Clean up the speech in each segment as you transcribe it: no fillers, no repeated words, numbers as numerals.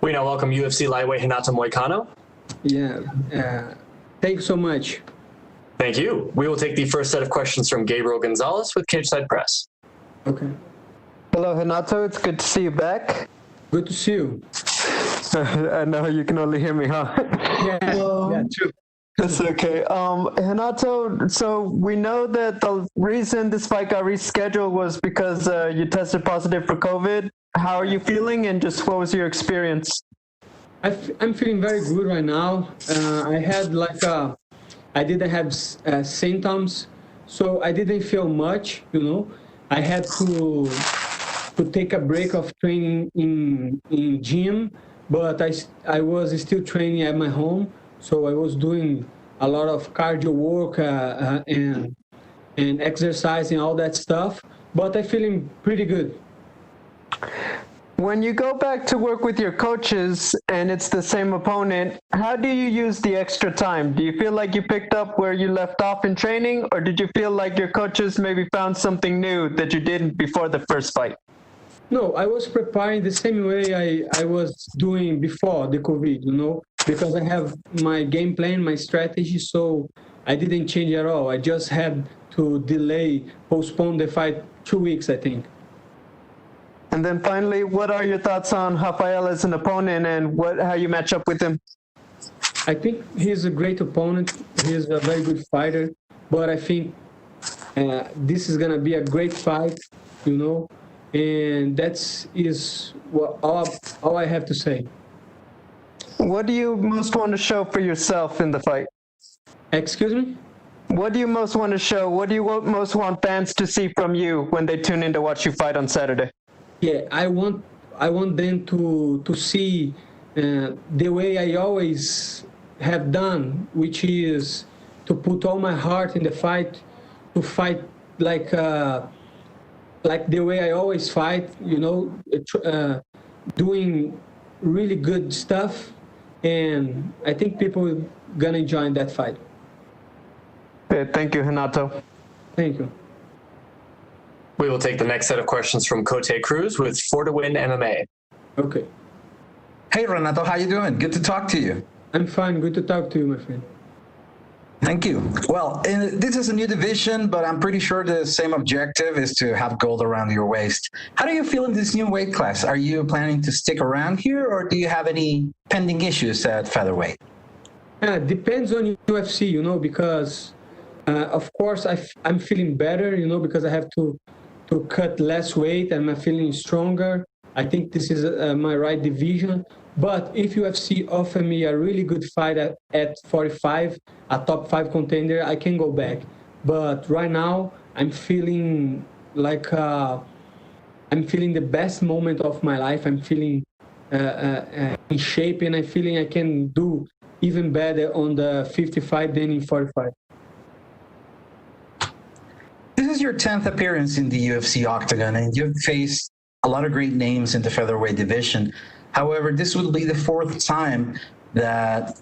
We now welcome UFC lightweight Renato Moicano. Yeah, thanks so much. Thank you. We will take the first set of questions from Gabriel Gonzalez with Cageside Press. Okay. Hello, Renato. It's good to see you back. Good to see you. I know you can only hear me, huh? Yeah, true. That's okay. Renato, so we know that the reason this fight got rescheduled was because you tested positive for COVID. How are you feeling, and just what was your experience? I'm feeling very good right now. I didn't have symptoms, so I didn't feel much, I had to take a break of training in gym, but I was still training at my home, so I was doing a lot of cardio work and exercising, all that stuff, but I'm feeling pretty good. When you go back to work with your coaches and it's the same opponent, how do you use the extra time? Do you feel like you picked up where you left off in training, or did you feel like your coaches maybe found something new that you didn't before the first fight? No, I was preparing the same way I was doing before the COVID, because I have my game plan, my strategy, so I didn't change at all. I just had to postpone the fight 2 weeks, I think. And then finally, what are your thoughts on Rafael as an opponent and how you match up with him? I think he's a great opponent. He's a very good fighter, but I think this is going to be a great fight, and that's all I have to say. What do you most want to show for yourself in the fight? Excuse me? What do you most want to show? What do you most want fans to see from you when they tune in to watch you fight on Saturday? Yeah, I want them to see the way I always have done, which is to put all my heart in the fight, to fight like the way I always fight, doing really good stuff, and I think people are gonna enjoy that fight. Okay, thank you, Renato. Thank you. We will take the next set of questions from Cote Cruz with For to Win MMA. Okay. Hey, Renato, how you doing? Good to talk to you. I'm fine. Good to talk to you, my friend. Thank you. Well, this is a new division, but I'm pretty sure the same objective is to have gold around your waist. How do you feel in this new weight class? Are you planning to stick around here, or do you have any pending issues at featherweight? Depends on UFC, because, of course, I'm feeling better, because I have to cut less weight and I'm feeling stronger. I think this is my right division. But if UFC offer me a really good fight at 45, a top 5 contender, I can go back. But right now, I'm feeling like I'm feeling the best moment of my life. I'm feeling in shape, and I'm feeling I can do even better on the 55 than in 45. This is your 10th appearance in the UFC octagon, and you've faced a lot of great names in the featherweight division. However, this will be the 4th time that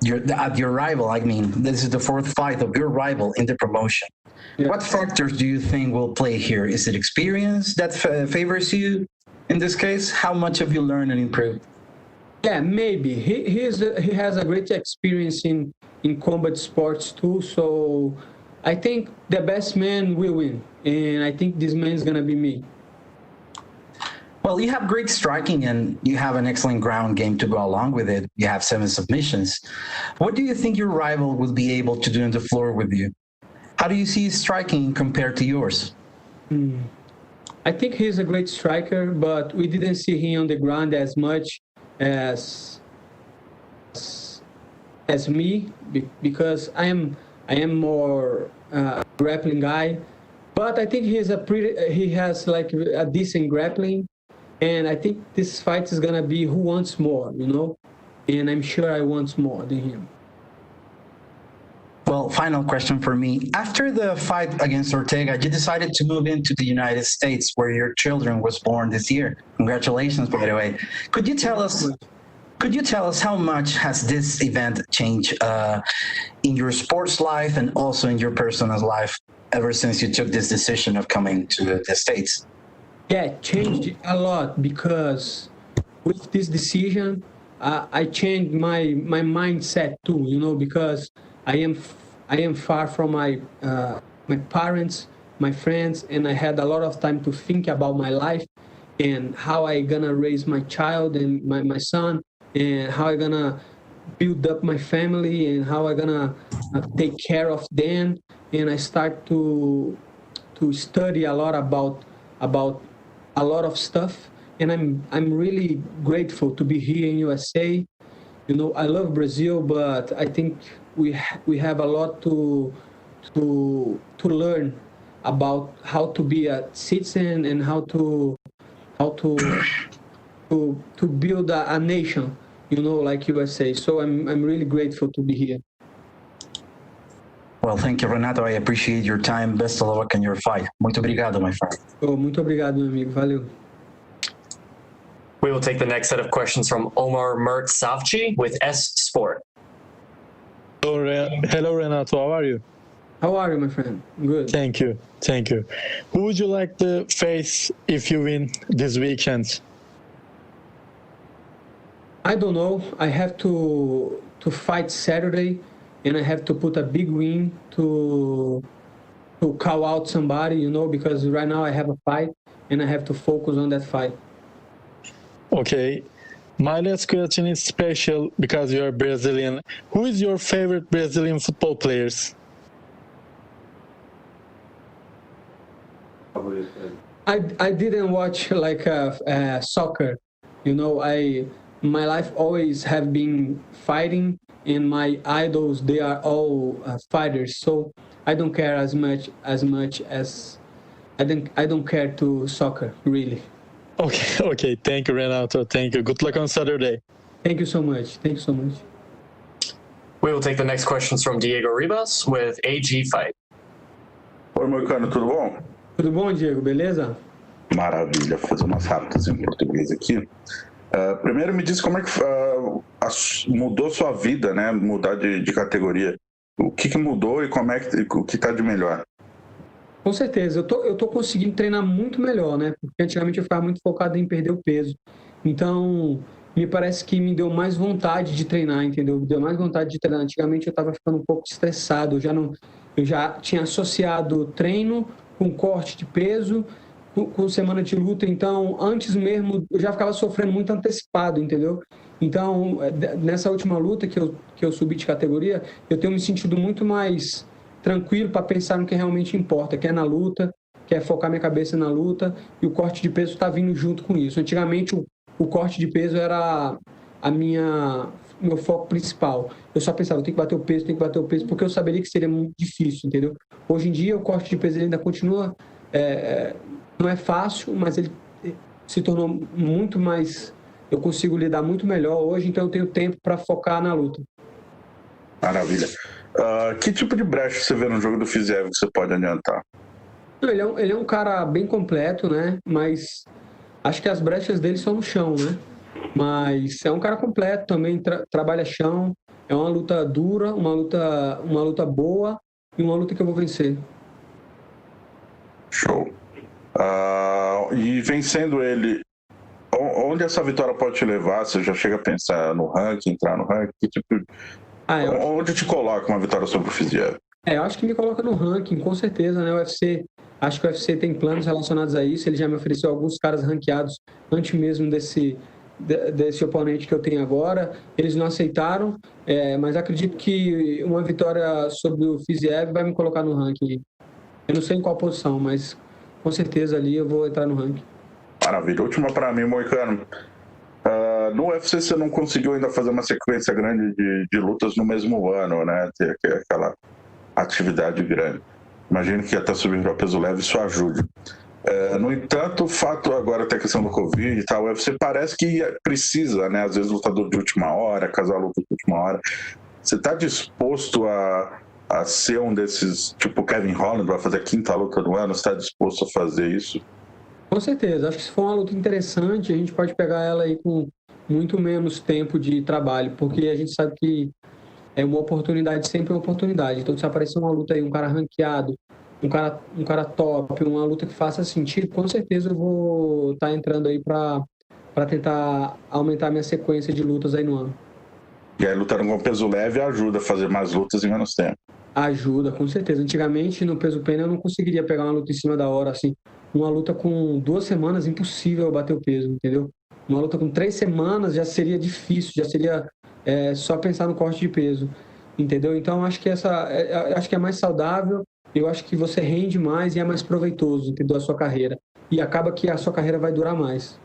your rival, this is the 4th fight of your rival in the promotion. Yeah. What factors do you think will play here? Is it experience that favors you in this case? How much have you learned and improved? Yeah, maybe. He has a great experience in combat sports too, so I think the best man will win, and I think this man is going to be me. Well, you have great striking and you have an excellent ground game to go along with it. You have 7 submissions. What do you think your rival will be able to do on the floor with you? How do you see his striking compared to yours? I think he's a great striker, but we didn't see him on the ground as much as me, because I am more grappling guy. But I think he has like a decent grappling. And I think this fight is going to be who wants more, and I'm sure I want more than him. Well, final question for me. After the fight against Ortega, you decided to move into the United States, where your children was born this year. Congratulations, by the way. Could you tell us how much has this event changed in your sports life and also in your personal life ever since you took this decision of coming to the States? Yeah, it changed a lot, because with this decision, I changed my mindset too, because I am far from my parents, my friends, and I had a lot of time to think about my life and how I gonna raise my child and my son, and how I gonna build up my family, and how I gonna take care of them. And I start to study a lot about a lot of stuff, and I'm really grateful to be here in USA. I love Brazil, but I think we have a lot to learn about how to be a citizen and how to build a nation, like USA. So I'm really grateful to be here. Well, thank you, Renato. I appreciate your time. Best of luck in your fight. Muito obrigado, my friend. Muito obrigado, meu amigo. Valeu. We will take the next set of questions from Omar Mert Savci with S Sport. Hello, Renato. How are you? How are you, my friend? Good. Thank you. Who would you like to face if you win this weekend? I don't know. I have to fight Saturday, and I have to put a big win to call out somebody, because right now I have a fight, and I have to focus on that fight. Okay. My last question is special because you are Brazilian. Who is your favorite Brazilian football players? I didn't watch like soccer. My life always have been fighting, and my idols, they are all fighters. So I don't care as much as I don't care to soccer, really. Okay. Thank you, Renato. Thank you. Good luck on Saturday. Thank you so much. We will take the next questions from Diego Ribas with AG Fight. Oi, Moicano, tudo bom? Tudo bom, Diego? Beleza? Maravilha, vou fazer umas rápidas em português aqui. Primeiro, me diz como é que mudou sua vida, né? Mudar de categoria. O que mudou e o que está de melhor? Com certeza, eu tô conseguindo treinar muito melhor, né? Porque antigamente eu ficava muito focado em perder o peso. Então, me parece que me deu mais vontade de treinar, entendeu? Me deu mais vontade de treinar. Antigamente eu estava ficando um pouco estressado, eu já tinha associado treino com corte de peso, com semana de luta. Então, antes mesmo, eu já ficava sofrendo muito antecipado, entendeu? Então, nessa última luta que eu subi de categoria, eu tenho me sentido muito mais tranquilo para pensar no que realmente importa, que é na luta, que é focar minha cabeça na luta, e o corte de peso está vindo junto com isso. Antigamente, o corte de peso era meu foco principal. Eu só pensava, eu tenho que bater o peso, porque eu saberia que seria muito difícil, entendeu? Hoje em dia, o corte de peso ele ainda continua, não é fácil, mas ele se tornou muito mais, eu consigo lidar muito melhor hoje, então eu tenho tempo para focar na luta. Maravilha. Que tipo de brecha você vê no jogo do Fiziev que você pode adiantar? Ele é um cara bem completo, né? Mas acho que as brechas dele são no chão, né? Mas é um cara completo também, trabalha chão. É uma luta dura, uma luta boa e uma luta que eu vou vencer. Show. E vencendo ele, onde essa vitória pode te levar? Você já chega a pensar no ranking, entrar no ranking? Que tipo... Onde te coloca uma vitória sobre o Fiziev? Eu acho que me coloca no ranking, com certeza, né? Acho que o UFC tem planos relacionados a isso. Ele já me ofereceu alguns caras ranqueados antes mesmo desse oponente que eu tenho agora. Eles não aceitaram, mas acredito que uma vitória sobre o Fiziev vai me colocar no ranking. Eu não sei em qual posição, mas com certeza ali eu vou entrar no ranking. Maravilha. Última para mim, Moicano. No UFC você não conseguiu ainda fazer uma sequência grande de lutas no mesmo ano, né? Ter aquela atividade grande. Imagino que até subir para peso leve isso ajude. No entanto, o fato agora até a questão do Covid e tal, o UFC parece que precisa, né? Às vezes lutador de última hora, casar luta de última hora. Você está disposto a ser um desses, tipo Kevin Holland, vai fazer a 5ª luta do ano? Você está disposto a fazer isso? Com certeza. Acho que se for uma luta interessante, a gente pode pegar ela aí com muito menos tempo de trabalho, porque a gente sabe que uma oportunidade sempre é uma oportunidade. Então, se aparecer uma luta aí, um cara ranqueado, um cara top, uma luta que faça sentido, com certeza eu vou estar entrando aí para para tentar aumentar minha sequência de lutas aí no ano. E aí, lutando com peso leve ajuda a fazer mais lutas em menos tempo. Ajuda, com certeza. Antigamente, no peso pena, eu não conseguiria pegar uma luta em cima da hora, assim. Uma luta com 2 semanas, impossível eu bater o peso, entendeu? Uma luta com 3 semanas já seria difícil, já seria só pensar no corte de peso, entendeu? Então, acho que acho que é mais saudável, eu acho que você rende mais e é mais proveitoso, entendeu? A sua carreira. E acaba que a sua carreira vai durar mais.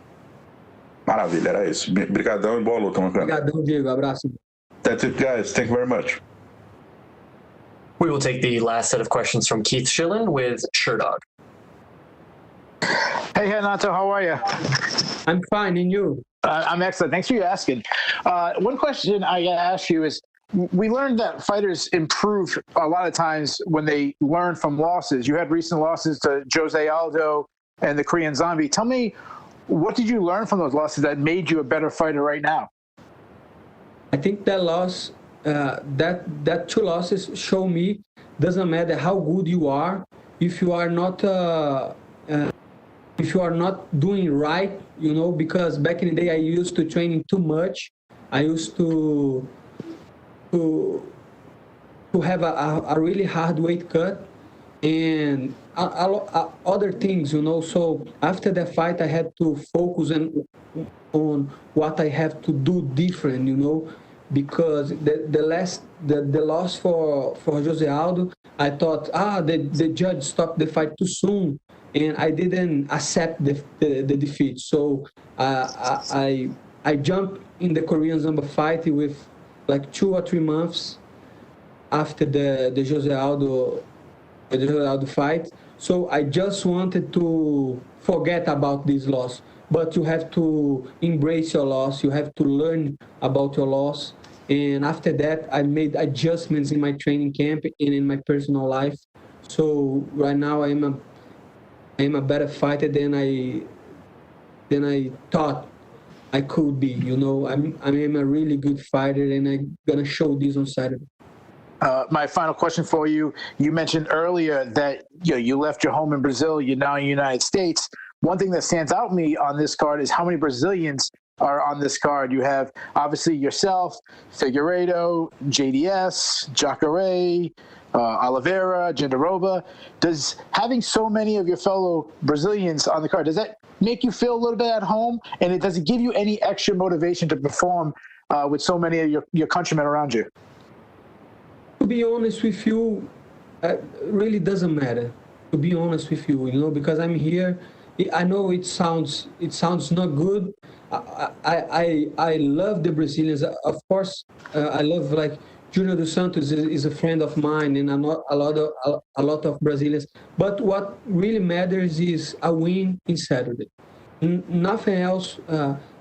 Maravilha, era isso. Obrigadão e boa luta, Moicano. Obrigadão, Diego. Abraço. That's it, guys. Thank you very much. We will take the last set of questions from Keith Schillen with Sherdog. Hey, Renato, how are you? I'm fine, and you? I'm excellent. Thanks for asking. One question I ask you is, we learned that fighters improve a lot of times when they learn from losses. You had recent losses to Jose Aldo and the Korean Zombie. Tell me, what did you learn from those losses that made you a better fighter right now? I think that loss, that 2 losses show me doesn't matter how good you are, if you are not doing right, you know, because back in the day I used to training too much. I used to have a really hard weight cut and other things, you know. So after the fight, I had to focus on what I have to do different, you know, because the loss for Jose Aldo, I thought, the judge stopped the fight too soon, and I didn't accept the defeat. So I jumped in the Korean Zombie fight with like 2 or 3 months after the Jose Aldo fight. So I just wanted to forget about this loss. But you have to embrace your loss. You have to learn about your loss. And after that, I made adjustments in my training camp and in my personal life. So right now, I am a better fighter than I thought I could be. You know, I am a really good fighter, and I'm gonna show this on Saturday. My final question for you: you mentioned earlier that you left your home in Brazil. You're now in the United States. One thing that stands out to me on this card is how many Brazilians are on this card. You have obviously yourself, Figueiredo, JDS, Jacare, Oliveira, Jandiroba. Does having so many of your fellow Brazilians on the card, does that make you feel a little bit at home? And does it give you any extra motivation to perform with so many of your countrymen around you? To be honest with you, it really doesn't matter. To be honest with you, you know, because I'm here. I know it sounds not good. I love the Brazilians. Of course, I love, like, Junior dos Santos is a friend of mine, and a lot of Brazilians. But what really matters is a win in Saturday. Nothing else.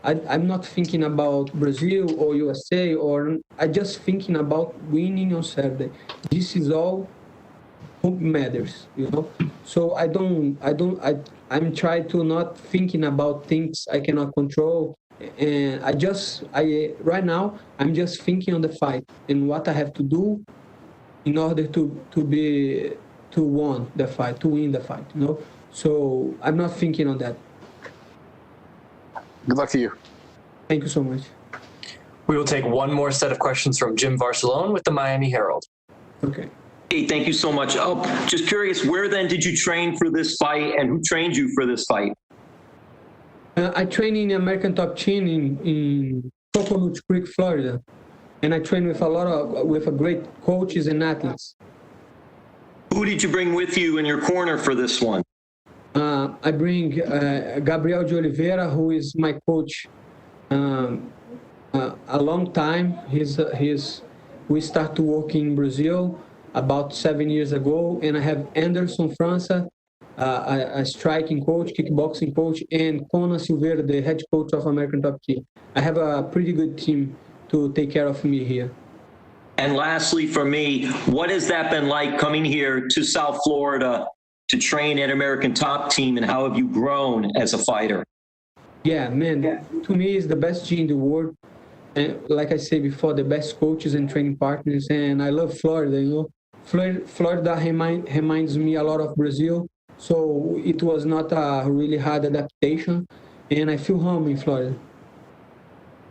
I'm not thinking about Brazil or USA, or I'm just thinking about winning on Saturday. This is all who matters, you know. So I'm trying to not thinking about things I cannot control, and right now I'm just thinking on the fight and what I have to do in order to win the fight, you know. So I'm not thinking on that. Good luck to you. Thank you so much. We will take one more set of questions from Jim Barcelone with the Miami Herald. Okay. Hey, thank you so much. Oh, just curious, where then did you train for this fight, and who trained you for this fight? I train in American Top Team in Coconut Creek, Florida, and I train with a great coaches and athletes. Who did you bring with you in your corner for this one? I bring Gabriel de Oliveira, who is my coach a long time. We started to work in Brazil about 7 years ago, and I have Anderson França, a striking coach, kickboxing coach, and Conan Silveira, the head coach of American Top Team. I have a pretty good team to take care of me here. And lastly, for me, what has that been like coming here to South Florida to train at American Top Team, and how have you grown as a fighter? Yeah, man, to me, it's the best gym in the world. And like I said before, the best coaches and training partners, and I love Florida, you know. Florida reminds me a lot of Brazil, so it was not a really hard adaptation. and I feel home in Florida.